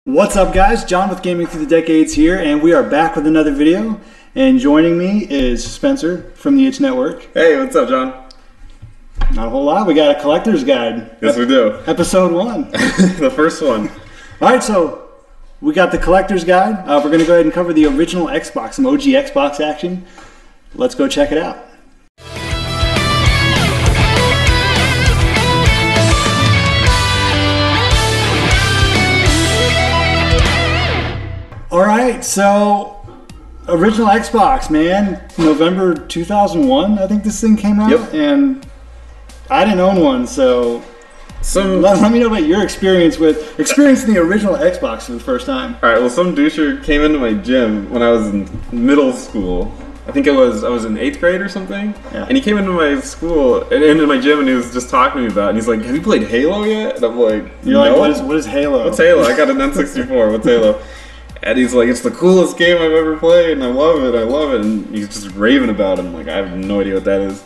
What's up, guys? John with Gaming Through the Decades here, and we are back with another video. And joining me is Spencer from the Itch Network. Hey, what's up, John? Not a whole lot. We got a collector's guide. Yes, we do. Episode 1. The first one. All right, so we got the collector's guide. We're going to go ahead and cover the original Xbox, some OG Xbox action. Let's go check it out. All right, so original Xbox, man, November 2001, I think this thing came out. Yep. And I didn't own one, so let me know about your experience with experiencing the original Xbox for the first time. All right, well, some doucher came into my gym when I was in middle school. I think I was in 8th grade or something. Yeah. And he came into my school, and into my gym, and he was just talking to me about it. And he's like, "Have you played Halo yet?" And I'm like, You're "No." like, what is Halo? What's Halo? I got an N64. What's Halo? And he's like, "It's the coolest game I've ever played, and I love it. And he's just raving about it. I'm like, I have no idea what that is.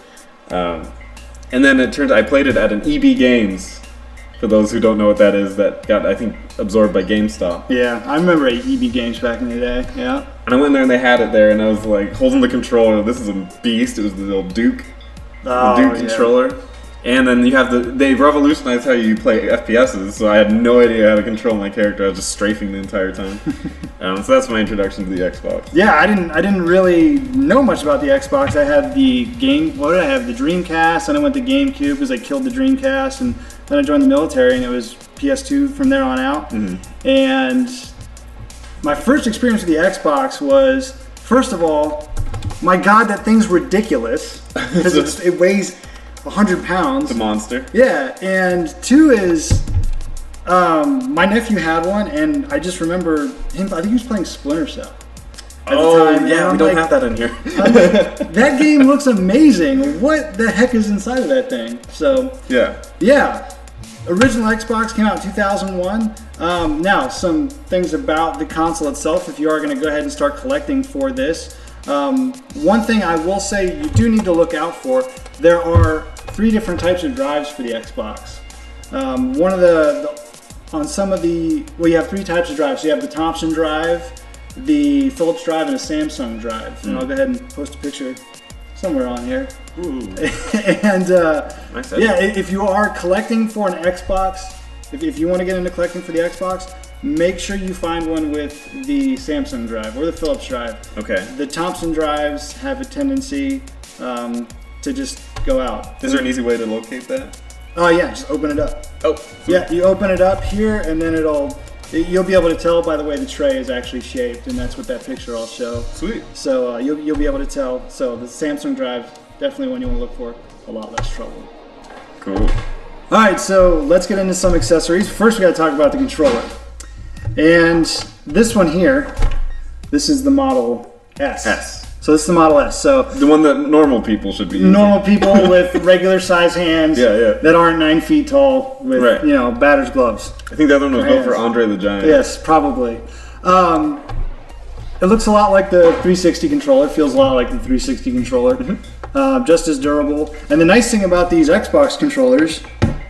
And then it turns I played it at an EB Games. For those who don't know what that is, that got, I think, absorbed by GameStop. Yeah, I remember EB Games back in the day, yeah. And I went there and they had it there, and I was like, holding the controller. This is a beast. It was the little Duke. The Duke controller. And then you have they revolutionized how you play FPSs, so I had no idea how to control my character. I was just strafing the entire time. So that's my introduction to the Xbox. Yeah, I didn't really know much about the Xbox. I had the what did I have? The Dreamcast, and I went to GameCube because I killed the Dreamcast, and then I joined the military, and it was PS2 from there on out. Mm-hmm. And my first experience with the Xbox was, first of all, my God, that thing's ridiculous because it weighs 100 pounds. It's a monster. Yeah, and 2 is my nephew had one, and I just remember him. I think he was playing Splinter Cell at the time. Yeah, we don't have that in here. That game looks amazing. What the heck is inside of that thing? So yeah. Original Xbox came out in 2001. Now, some things about the console itself. If you are going to go ahead and start collecting for this, one thing I will say you do need to look out for. There are 3 different types of drives for the Xbox. You have 3 types of drives. So you have the Thompson drive, the Phillips drive, and a Samsung drive. And I'll go ahead and post a picture somewhere on here. Ooh. And nice. Yeah, if you are collecting for an Xbox, if you want to get into collecting for the Xbox, make sure you find one with the Samsung drive or the Phillips drive. Okay. The Thompson drives have a tendency to just go out. Is there an easy way to locate that? Oh yeah, just open it up. Oh. Yeah, you open it up here, and then you'll be able to tell by the way the tray is actually shaped, and that's what that picture will show. Sweet. So you'll be able to tell. So the Samsung drive, definitely one you want to look for. A lot less trouble. Cool. All right, so let's get into some accessories. First, we got to talk about the controller. And this one here, this is the Model S. So this is the Model S. So the one that normal people should be using. Normal people with regular size hands that aren't 9 feet tall with batter's gloves. I think the other one was built for Andre the Giant. Yes, probably. It looks a lot like the 360 controller. It feels a lot like the 360 controller. Mm-hmm. Just as durable. And the nice thing about these Xbox controllers,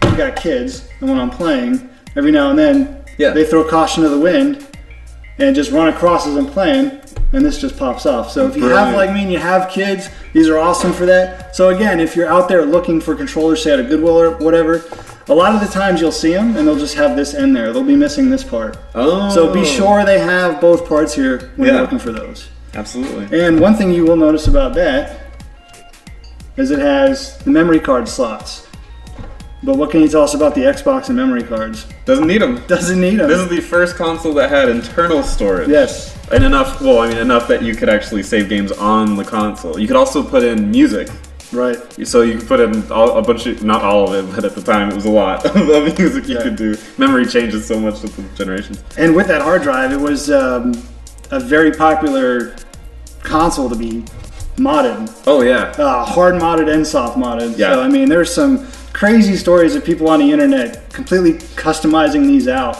you got kids, and when I'm playing, every now and then they throw caution to the wind and just run across as I'm playing, and this just pops off. So if you have, like me, and you have kids, these are awesome for that. So again, if you're out there looking for controllers, say at a Goodwill or whatever, a lot of the times you'll see them and they'll just have this end there. They'll be missing this part. Oh. So be sure they have both parts here when you're looking for those. Absolutely. And one thing you will notice about that is it has the memory card slots. But what can you tell us about the Xbox and memory cards? Doesn't need them. Doesn't need them. This is the first console that had internal storage. Yes. And enough that you could actually save games on the console. You could also put in music. Right. So you could put in a bunch of, not all of it, but at the time it was a lot of music you could do. Memory changes so much with the generations. And with that hard drive, it was a very popular console to be modded. Oh yeah. Hard modded and soft modded. Yeah. So I mean, there's some crazy stories of people on the internet completely customizing these out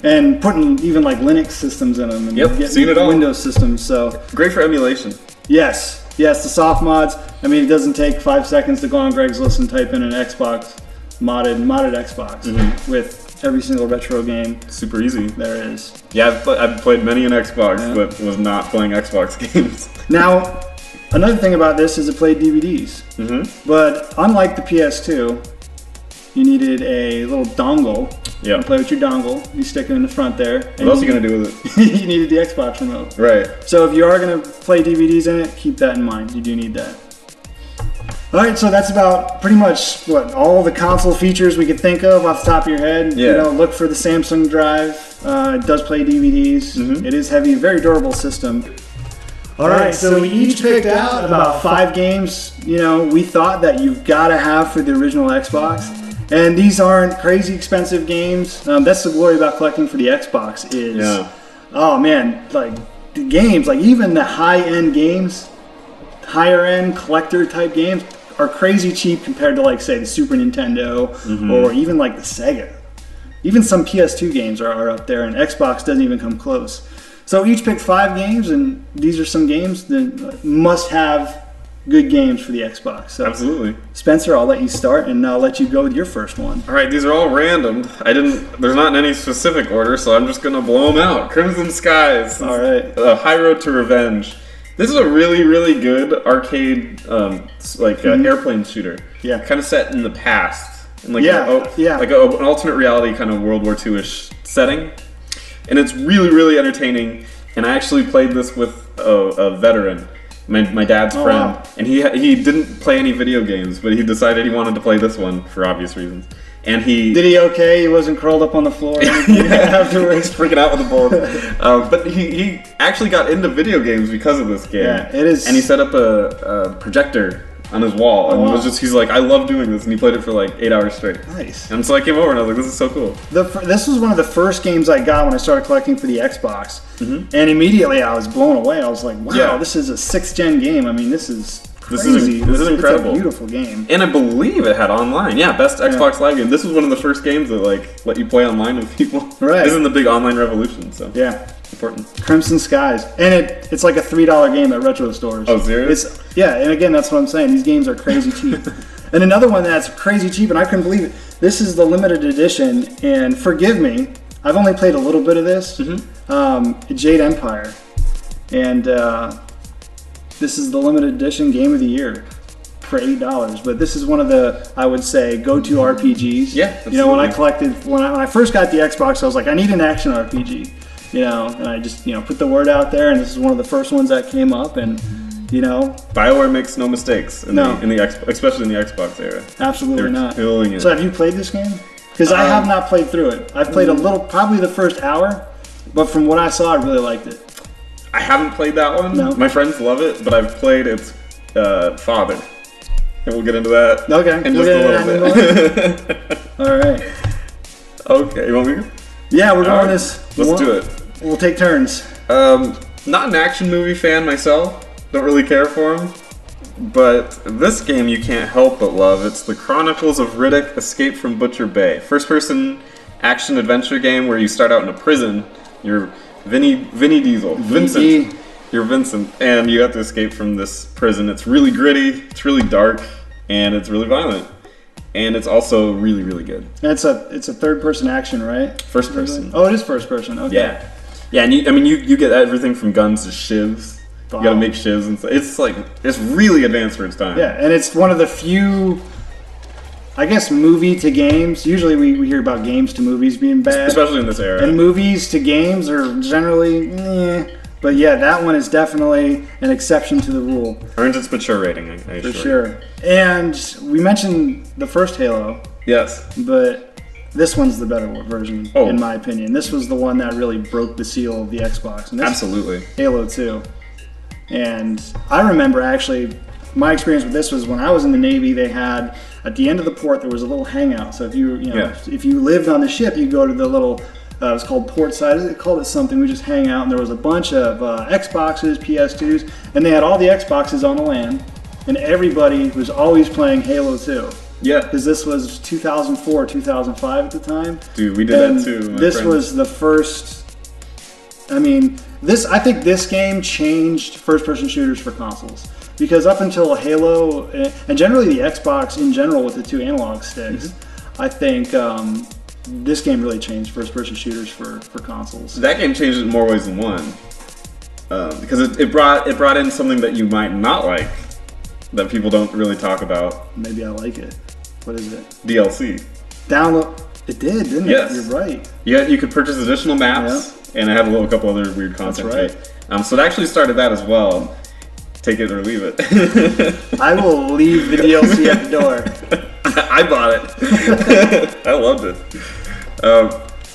and putting even like Linux systems in them and seen it all. Windows systems. So great for emulation. Yes, the soft mods. I mean, it doesn't take 5 seconds to go on Greg's List and type in an Xbox modded Xbox with every single retro game Super easy. there is. Yeah, I've played many an Xbox that was not playing Xbox games. Now, another thing about this is it played DVDs. But unlike the PS2, you needed a little dongle. Yeah. You play with your dongle. You stick it in the front there. What else are you gonna do with it? You needed the Xbox remote. Right. So if you are gonna play DVDs in it, keep that in mind. You do need that. All right, so that's about pretty much all the console features we could think of off the top of your head. Yeah. You know, look for the Samsung Drive. It does play DVDs. It is heavy, very durable system. All right, so we each picked out about 5 games, you know, we thought that you've got to have for the original Xbox. And these aren't crazy expensive games. That's the glory about collecting for the Xbox is, oh man, like the games, like even the high-end games, higher-end collector type games are crazy cheap compared to like say the Super Nintendo or even like the Sega. Even some PS2 games are up there, and Xbox doesn't even come close. So each picked 5 games, and these are some games that must have good games for the Xbox. So Absolutely. Spencer, I'll let you start, and I'll let you go with your first one. All right, these are all random. There's not in any specific order, so I'm just gonna blow them out. Crimson Skies. All right. High Road to Revenge. This is a really, really good arcade, airplane shooter. Yeah. Kind of set in the past, in like like an alternate reality kind of World War II-ish setting, and it's really, really entertaining. And I actually played this with a veteran, my dad's friend, and he didn't play any video games, but he decided he wanted to play this one for obvious reasons. And did he okay? He wasn't curled up on the floor afterwards, freaking out with the ball. But he actually got into video games because of this game. Yeah, it is. And he set up a projector on his wall, and he's like, I love doing this, and he played it for like 8 hours straight. Nice. And so I came over and I was like, this is so cool. This was one of the first games I got when I started collecting for the Xbox, and immediately I was blown away. I was like, wow, this is a 6th gen game. I mean, this is crazy. This is incredible. It's a beautiful game. And I believe it had online. Yeah, best Xbox Live game. This was one of the first games that like let you play online with people. Right. This is the big online revolution. So yeah, important. Crimson Skies, and it's like a $3 game at retro stores. Oh, serious? And again, that's what I'm saying. These games are crazy cheap. And another one that's crazy cheap, and I couldn't believe it. This is the limited edition, and forgive me, I've only played a little bit of this. Jade Empire, and this is the limited edition game of the year for $8. But this is one of the, I would say, go-to RPGs. Yeah, absolutely. You know, when I first got the Xbox, I was like, I need an action RPG. You know, and I just put the word out there, and this is one of the first ones that came up, and BioWare makes no mistakes in the especially in the Xbox era. Absolutely not. Killing it. So have you played this game? Because I have not played through it. I've played a little, probably the first hour, but from what I saw, I really liked it. I haven't played that one. No. My friends love it, but I've played its father. And we'll get into that in just a little bit. All right. Okay, you want me to? Yeah, we're going this. Let's do it. We'll take turns. Not an action movie fan myself. Don't really care for them. But this game you can't help but love. It's the Chronicles of Riddick: Escape from Butcher Bay. First-person action adventure game where you start out in a prison. You're Vinny Diesel. Vincent. You're Vincent, and you have to escape from this prison. It's really gritty, it's really dark, and it's really violent. And it's also really, really good. It's a third-person action, right? First person. Oh, it is first person. Okay. Yeah. Yeah, and you get everything from guns to shivs. Wow. You gotta make shivs and stuff. It's really advanced for its time. Yeah, and it's one of the few, I guess, movie to games. Usually we hear about games to movies being bad. Especially in this era. And movies to games are generally But yeah, that one is definitely an exception to the rule. Earns its mature rating, For sure. And we mentioned the first Halo. Yes. But this one's the better version, in my opinion. This was the one that really broke the seal of the Xbox. And Absolutely. Halo 2. And I remember actually, my experience with this was when I was in the Navy, they had, at the end of the port, there was a little hangout. So if if you lived on the ship, you go to the little, it was called port side. They called it something. We just hang out, and there was a bunch of Xboxes, PS2s, and they had all the Xboxes on the LAN, and everybody was always playing Halo 2. Yeah. Because this was 2004, 2005 at the time. Dude, we did that too. This was the first, I think this game changed first-person shooters for consoles. Because up until Halo, and generally the Xbox in general with the 2 analog sticks, I think this game really changed first-person shooters for consoles. That game changed it in more ways than one. Because it brought in something that you might not like, that people don't really talk about. Maybe I like it. What is it? DLC. Download. It did, didn't Yes. it? You're right. Yeah, you could purchase additional maps, and it had a couple other weird content. That's right. So it actually started that as well. Take it or leave it. I will leave the DLC at the door. I bought it. I loved it.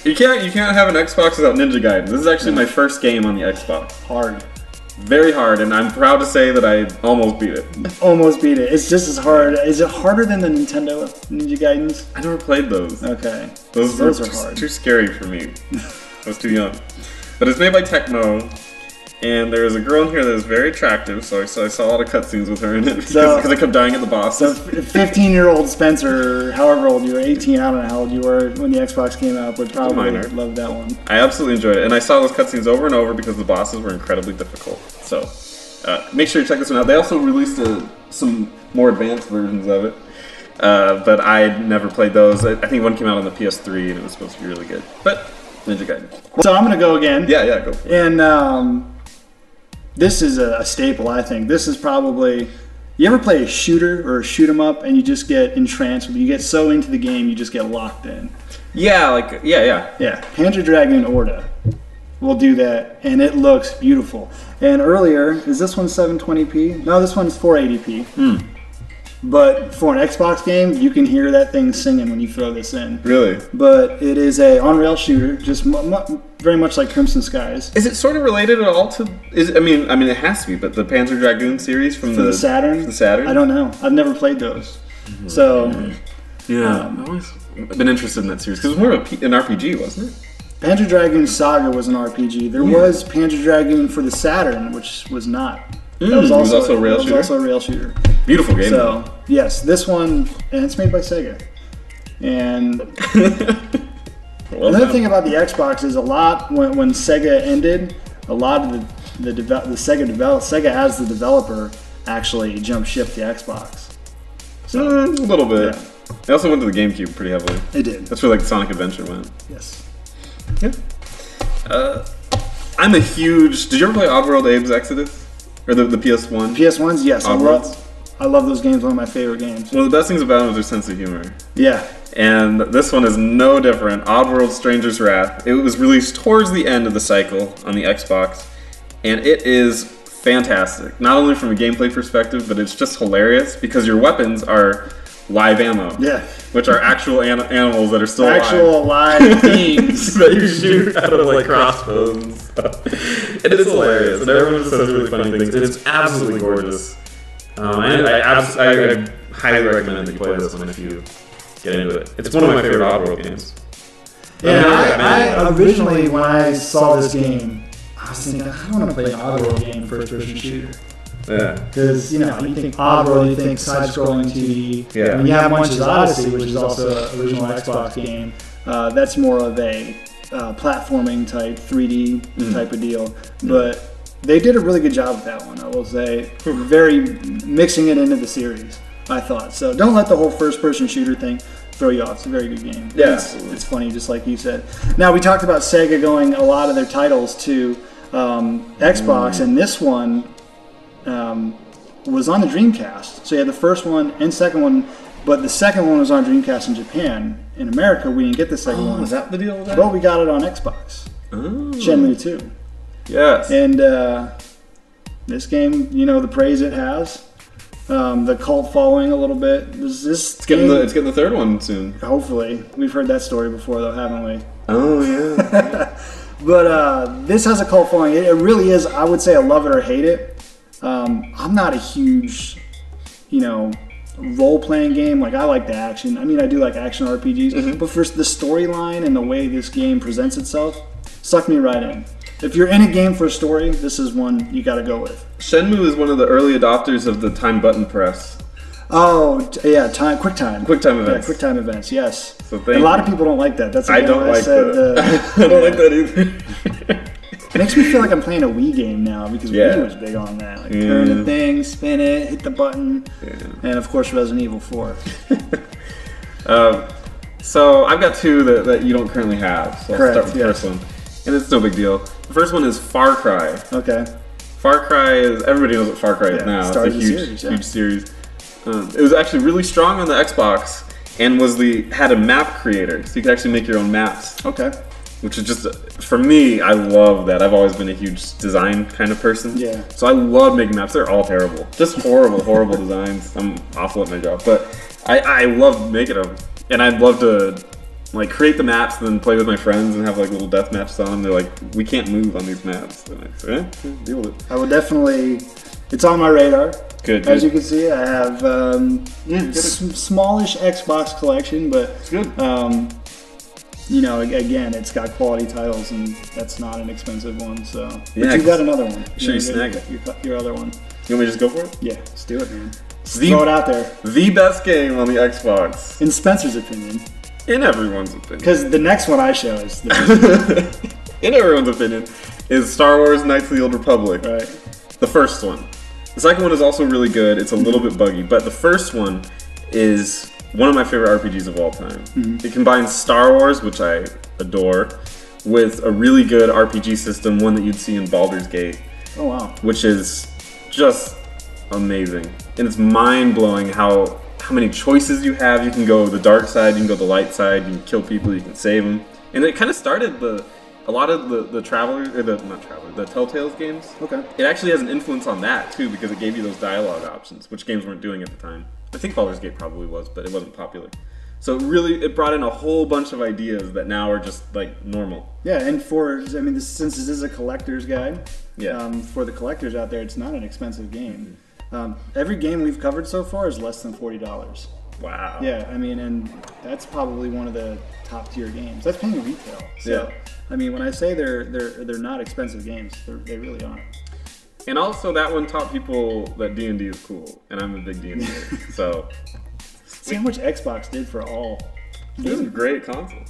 You can't have an Xbox without Ninja Gaiden. This is actually my first game on the Xbox. Hard. Very hard, and I'm proud to say that I almost beat it. Almost beat it. It's just as hard. Is it harder than the Nintendo Ninja Gaidens? I never played those. Okay. Those are hard. Too scary for me. I was too young. But it's made by Tecmo, and there is a girl in here that is very attractive, so I saw a lot of cutscenes with her in it because I kept dying at the boss. So 15-year-old Spencer, however old you were, 18, I don't know how old you were when the Xbox came out, would probably love that one. I absolutely enjoyed it, and I saw those cutscenes over and over because the bosses were incredibly difficult. So make sure you check this one out. They also released some more advanced versions of it, but I never played those. I think one came out on the PS3, and it was supposed to be really good. But Ninja Gaiden. So I'm going to go again. Yeah, go for it. And this is a staple, I think. This is probably... You ever play a shooter or a shoot 'em up and you just get entranced with it? You get so into the game, you just get locked in. Yeah, yeah. Yeah, Panzer Dragoon Orta will do that, and it looks beautiful. And earlier, is this one 720p? No, this one's 480p. But for an Xbox game, you can hear that thing singing when you throw this in. Really? But it is a on-rail shooter, just very much like Crimson Skies. Is it sort of related at all to? I mean, it has to be. But the Panzer Dragoon series from the Saturn. The Saturn. I don't know. I've never played those. So. Yeah, I've always been interested in that series because it was more of an RPG, wasn't it? Panzer Dragoon Saga was an RPG. There was Panzer Dragoon for the Saturn, which was not. That was also a rail shooter. Also a rail shooter. Beautiful game. So yes, this one, and it's made by Sega. And another thing about the Xbox is a lot when Sega ended, a lot of the Sega as the developer actually jumped ship the Xbox. So a little bit. Yeah. They also went to the GameCube pretty heavily. It did. That's where Sonic Adventure went. Yes. Yeah. I'm a huge. Did you ever play Oddworld Abe's Exodus? Or the PS1? PS1s, yes. I love those games, one of my favorite games. Well, the best things about them is their sense of humor. Yeah. And this one is no different. Oddworld Stranger's Wrath. It was released towards the end of the cycle on the Xbox. And it is fantastic. Not only from a gameplay perspective, but it's just hilarious because your weapons are live ammo. Yeah. Which are actual animals that are still actual live things that you shoot out of crossbows and stuff. It is hilarious, and everyone says really funny things. It is absolutely gorgeous. I highly recommend that you play this one if you get into it. It's one of my favorite Oddworld games. Yeah, I originally when I saw this game, I was thinking I don't want to play an Oddworld game, first-person shooter. Yeah. Because, you think Oddworld, you think side-scrolling 2D. Yeah. I mean, you have Munch's Odyssey, which is also an original Xbox game. That's more of a platforming type, 3D type of deal. But they did a really good job with that one, I will say. Very mixing it into the series, I thought. So don't let the whole first-person shooter thing throw you off. It's a very good game. Yeah. It's funny, just like you said. Now, we talked about Sega going a lot of their titles to Xbox, and this one was on the Dreamcast. So you had the first one and second one, but the second one was on Dreamcast in Japan. In America, we didn't get the second one. Was that the deal with that? But we got it on Xbox. Shenmue 2. Yes. And this game, the praise it has, the cult following a little bit. It's getting the third one soon. Hopefully. We've heard that story before, though, haven't we? Oh, yeah. But this has a cult following. It really is, I would say, a love it or hate it. I'm not a huge, role-playing game. I like the action. I mean, I do like action RPGs. But for the storyline and the way this game presents itself, sucked me right in. If you're in a game for a story, this is one you got to go with. Shenmue is one of the early adopters of the time button press. Oh, yeah, QuickTime. QuickTime events. Yeah, QuickTime events, yes. So a lot of people don't like that. That's I don't like that. I don't like that either. It makes me feel like I'm playing a Wii game now because Wii was big on that. Turn the thing, spin it, hit the button, and of course Resident Evil 4. So I've got two that you don't currently have. So Correct, I'll start with the first one. And it's no big deal. The first one is Far Cry. Okay. Far Cry is, everybody knows what Far Cry is now. It's a huge series. It was actually really strong on the Xbox and had a map creator. So you could actually make your own maps. Okay. Which is just, for me, I love that. I've always been a huge design kind of person. Yeah. So I love making maps. They're all terrible. Just horrible, horrible designs. I'm awful at my job. But I love making them. And I'd love to like create the maps and then play with my friends and have like little death matches on them. They're like, we can't move on these maps. And I say, deal with it. I would definitely, it's on my radar. Good. As you can see, I have smallish Xbox collection, but it's good. You know, again, it's got quality titles, and that's not an expensive one. So, yeah, but you've got another one. Sure, you snag it. Your other one. You want me to just go for it? Yeah, let's do it, man. Throw it out there. The best game on the Xbox. In Spencer's opinion. In everyone's opinion. Because the next one I show is the best. In everyone's opinion, is Star Wars Knights of the Old Republic. Right. The first one. The second one is also really good. It's a little bit buggy, but the first one is one of my favorite RPGs of all time. It combines Star Wars, which I adore, with a really good RPG system, one that you'd see in Baldur's Gate. Oh, wow. Which is just amazing. And it's mind-blowing how many choices you have. You can go the dark side, you can go the light side, you can kill people, you can save them. And it kind of started a lot of the Telltale's games. Okay. It actually has an influence on that too, because it gave you those dialogue options, which games weren't doing at the time. I think Baldur's Gate probably was, but it wasn't popular. So it brought in a whole bunch of ideas that now are just like normal. Yeah, and since this is a collector's guide, for the collectors out there, it's not an expensive game. Every game we've covered so far is less than $40. Wow. Yeah, I mean, and that's probably one of the top tier games. That's paying retail. So, yeah. I mean, when I say they're not expensive games, they really aren't. And also, that one taught people that D&D is cool, and I'm a big D&D player. So, see how much Xbox did for all. This is a great console.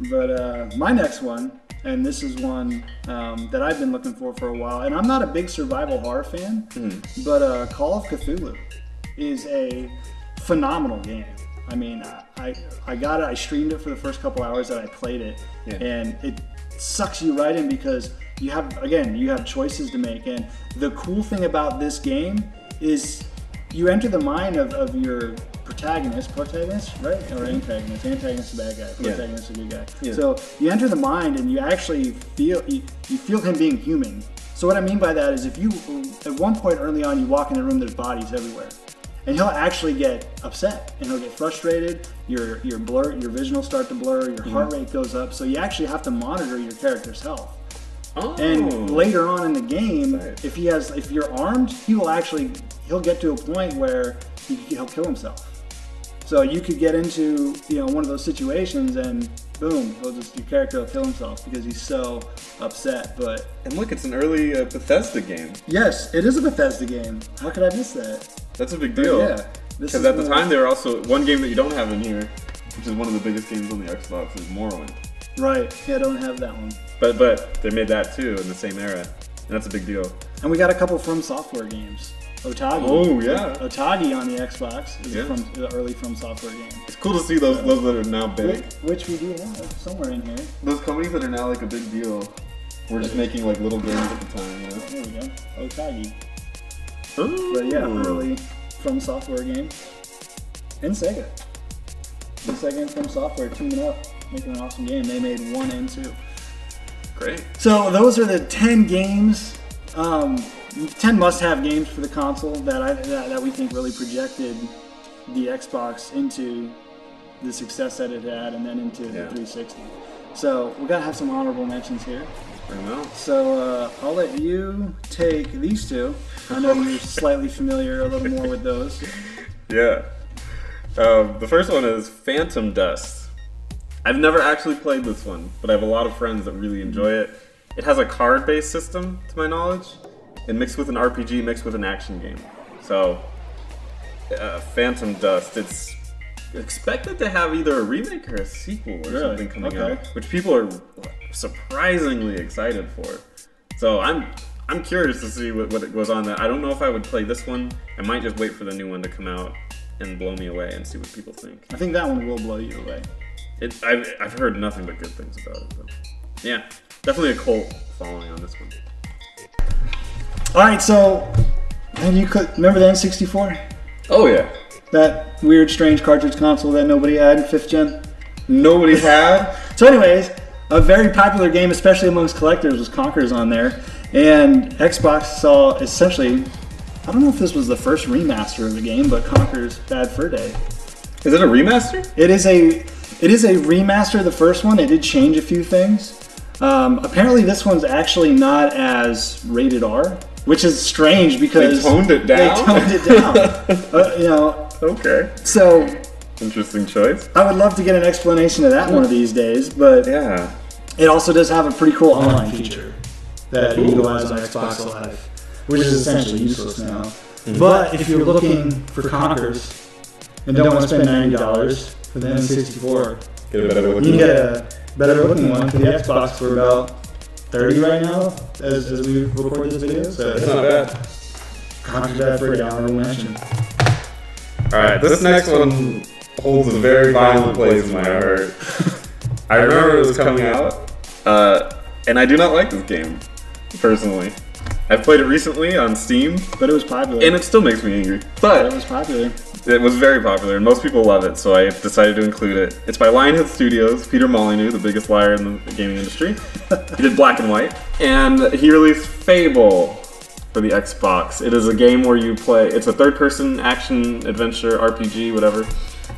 But my next one, and this is one that I've been looking for a while, and I'm not a big survival horror fan, but Call of Cthulhu is a phenomenal game. I mean, I got it. I streamed it for the first couple hours that I played it, and it sucks you right in because you have choices to make. And the cool thing about this game is you enter the mind of your protagonist, right? Or antagonist. Antagonist is a bad guy. Protagonist is a good guy. Yeah. So you enter the mind and you actually feel him being human. So what I mean by that is if you, at one point early on, you walk in the room, there's bodies everywhere. And he'll actually get upset and he'll get frustrated. Your vision will start to blur. Your heart rate goes up. So you actually have to monitor your character's health. Oh. And later on in the game, if you're armed, he'll get to a point where he'll kill himself. So you could get into one of those situations and boom, your character will kill himself because he's so upset. And look, it's an early Bethesda game. Yes, it is a Bethesda game. How could I miss that? That's a big deal. Yeah. Because at the time, there were also one game that you don't have in here, which is one of the biggest games on the Xbox, is Moorland. Right. Yeah, I don't have that one. But they made that too in the same era, and that's a big deal. And we got a couple From Software games. Otage. Oh yeah. Otage on the Xbox is the early From Software game. It's cool to see those that are now big. Which we do have somewhere in here. Those companies that are now like a big deal. We're just making like little games at the time. There we go. Otage. Ooh. But yeah, early From Software game. And Sega. The Sega and From Software teaming up, making an awesome game. They made 1 and 2. Great. So those are the 10 games, 10 must-have games for the console that we think really projected the Xbox into the success that it had, and then into the 360. So we gotta have some honorable mentions here. Bring them out. So I'll let you take these two. I know you're slightly familiar a little more with those. Yeah. The first one is Phantom Dust. I've never actually played this one, but I have a lot of friends that really enjoy it. It has a card-based system, to my knowledge, and mixed with an RPG, mixed with an action game. So, Phantom Dust, it's expected to have either a remake or a sequel or something coming out, which people are surprisingly excited for. So I'm curious to see what it goes on that. I don't know if I would play this one. I might just wait for the new one to come out and blow me away and see what people think. I think that one will blow you away. I've heard nothing but good things about it. But yeah, definitely a cult following on this one. All right, so and you could remember the N64? Oh yeah, that weird, strange cartridge console that nobody had in 5th gen. Nobody had. So, anyways, a very popular game, especially amongst collectors, was Conker's on there, and Xbox saw essentially. I don't know if this was the first remaster of the game, but Conker's Bad Fur Day. Is it a remaster? It is a remaster of the first one. It did change a few things. Apparently, this one's actually not as rated R, which is strange because they toned it down. You know. Okay. So. Interesting choice. I would love to get an explanation of that one of these days, but yeah, it also does have a pretty cool online feature that you can utilize on Xbox Live, which is essentially useless now. Mm-hmm. But if you're looking for Conkers and don't want to spend $90 for the N64, get a better looking you can get a better looking one for the Xbox for about $30 right now as we record this video. So that's not bad. Conker's Bad Fur Day, honorable mention. All right, this next one holds a very violent place in my heart. I remember it was coming out, and I do not like this game, personally. I've played it recently on Steam. But it was popular. And it still makes me angry. But it was popular. It was very popular, and most people love it, so I decided to include it. It's by Lionhead Studios, Peter Molyneux, the biggest liar in the gaming industry. He did Black and White. And he released Fable for the Xbox. It is a game where you play, it's a third-person action, adventure, RPG, whatever.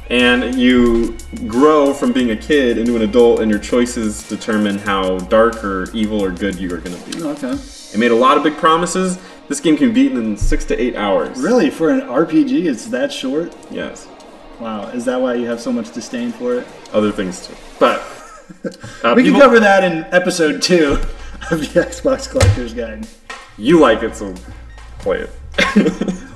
And you grow from being a kid into an adult, and your choices determine how dark or evil or good you are going to be. Okay. It made a lot of big promises. This game can be beaten in 6 to 8 hours. Really? For an RPG, it's that short? Yes. Wow. Is that why you have so much disdain for it? Other things too. But we can cover that in episode 2 of the Xbox Collector's Guide. You like it, so play it.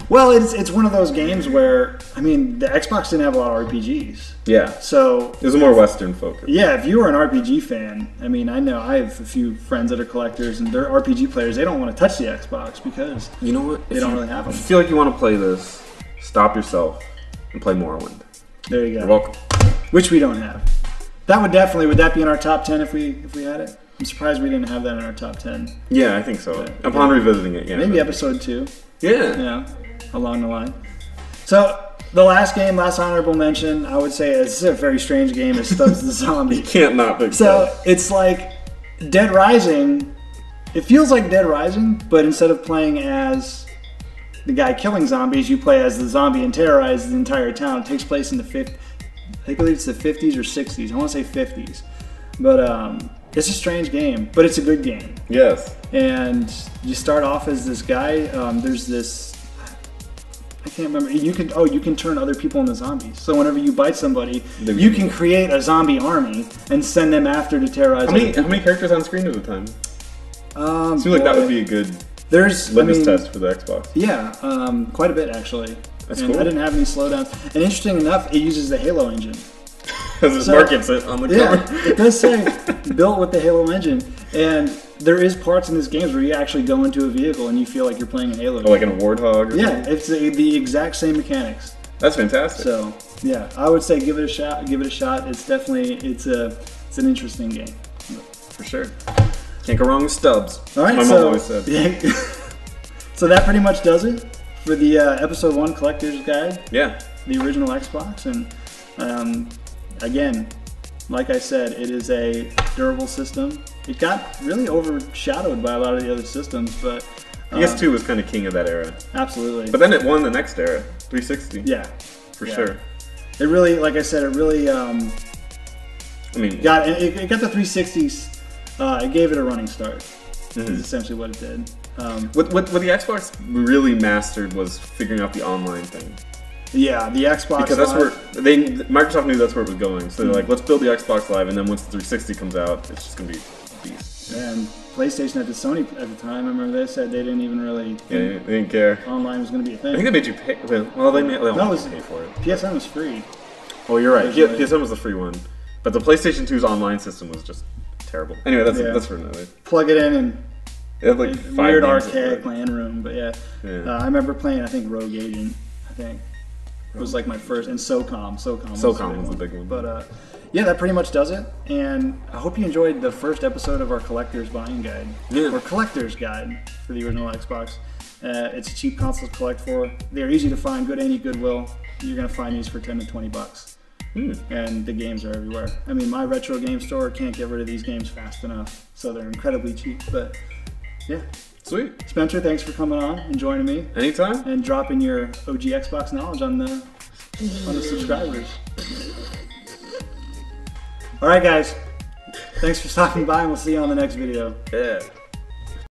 Well, it's one of those games where, I mean, the Xbox didn't have a lot of RPGs. Yeah. So it was more Western focused. Yeah, if you were an RPG fan, I mean, I know I have a few friends that are collectors and they're RPG players. They don't want to touch the Xbox because you know what? They don't really have them. If you feel like you want to play this, stop yourself and play Moorland. There you go. You're welcome. Which we don't have. That would that be in our top 10 if we had it? I'm surprised we didn't have that in our top 10. Yeah, I think so. But, upon revisiting it, yeah. Maybe episode 2. Yeah. Yeah. Along the line. So the last honorable mention, I would say, is a very strange game. Is Stubbs the Zombie. You can't not pick So it's like Dead Rising. It feels like Dead Rising, but instead of playing as the guy killing zombies, you play as the zombie and terrorize the entire town. It takes place in I believe it's the 50s or 60s. I want to say 50s, but it's a strange game, but it's a good game. Yes. And you start off as this guy. There's this. I can't remember. You can turn other people into zombies. So whenever you bite somebody, you can create a zombie army and send them after to terrorize. How many characters on screen at a time? Seems like that would be a good litmus test for the Xbox. Yeah, quite a bit actually. That's and cool. I didn't have any slowdowns. And interesting enough, it uses the Halo engine. Because it markets it on the cover. Yeah, it does say built with the Halo engine. And there is parts in this game where you actually go into a vehicle and you feel like you're playing a Halo game. Like in a Warthog or something? It's the exact same mechanics. That's fantastic. So, yeah, I would say give it a shot. It's definitely, it's an interesting game. For sure. Can't go wrong with Stubbs. All right, my mom always said. Yeah. So that pretty much does it for the episode 1 Collector's Guide. Yeah. The original Xbox. And again, like I said, it is a durable system. It got really overshadowed by a lot of the other systems, but PS2 was kind of king of that era. Absolutely. But then it won the next era, 360. Yeah. For sure. It really, like I said, it really it got the 360s. It gave it a running start. Is essentially what it did. What the Xbox really mastered was figuring out the online thing. Yeah, the Xbox because that's Live. where Microsoft knew that's where it was going. So they're like, let's build the Xbox Live, and then once the 360 comes out, it's just gonna be a beast. And PlayStation at Sony at the time, I remember they said they didn't even really. Yeah, they didn't care. Online was gonna be a thing. I think they made you pay. Well, they made pay for it. PSN was free. Oh, you're right. PSN was the free one, but the PlayStation 2's online system was just terrible. Anyway, that's for another. Plug it in and. It had like weird archaic LAN room, but yeah. I remember playing. I think Rogue Agent. I think. was like my first, and SOCOM. SOCOM was the big one. But yeah, that pretty much does it. And I hope you enjoyed the first episode of our collector's buying guide, or collector's guide for the original Xbox. It's a cheap console to collect for. They're easy to find, good any Goodwill. You're gonna find these for $10 to $20. And the games are everywhere. I mean, my retro game store can't get rid of these games fast enough, so they're incredibly cheap. But yeah. Sweet. Spencer, thanks for coming on and joining me. Anytime. And dropping your OG Xbox knowledge on the subscribers. All right, guys. Thanks for stopping by, and we'll see you on the next video. Yeah.